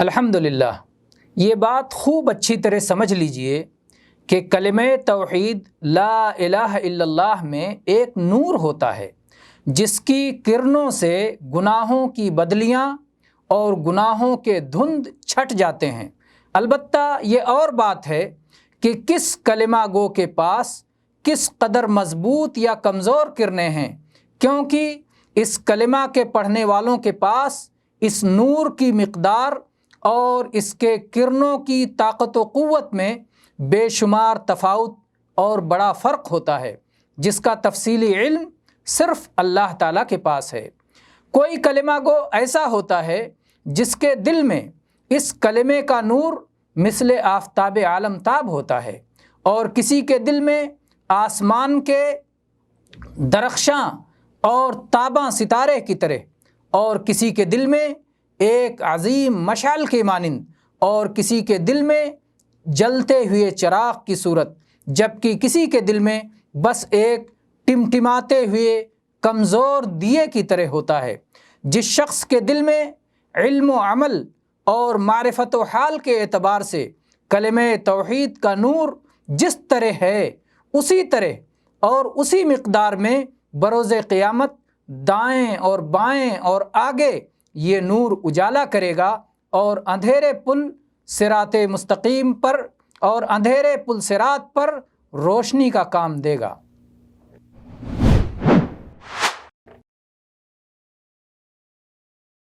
الحمدللہ، یہ بات خوب اچھی طرح سمجھ لیجئے کہ کلمہ توحید لا الہ الا اللہ میں ایک نور ہوتا ہے جس کی کرنوں سے گناہوں کی بدلیاں اور گناہوں کے دھند چھٹ جاتے ہیں۔ البتہ یہ اور بات ہے کہ کس کلمہ گو کے پاس کس قدر مضبوط یا کمزور کرنیں ہیں، کیونکہ اس کلمہ کے پڑھنے والوں کے پاس اس نور کی مقدار اور اس کے کرنوں کی طاقت و قوت میں بے شمار تفاوت اور بڑا فرق ہوتا ہے، جس کا تفصیلی علم صرف اللہ تعالیٰ کے پاس ہے۔ کوئی کلمہ گو ایسا ہوتا ہے جس کے دل میں اس کلمے کا نور مثل آفتاب عالم تاب ہوتا ہے، اور کسی کے دل میں آسمان کے درخشاں اور تاباں ستارے کی طرح، اور کسی کے دل میں ایک عظیم مشعل کے مانند، اور کسی کے دل میں جلتے ہوئے چراغ کی صورت، جبکہ کسی کے دل میں بس ایک ٹمٹماتے ہوئے کمزور دیے کی طرح ہوتا ہے۔ جس شخص کے دل میں علم و عمل اور معرفت و حال کے اعتبار سے کلمہ توحید کا نور جس طرح ہے، اسی طرح اور اسی مقدار میں بروز قیامت دائیں اور بائیں اور آگے یہ نور اجالا کرے گا، اور اندھیرے پل صراط مستقیم پر اور اندھیرے پل صراط پر روشنی کا کام دے گا۔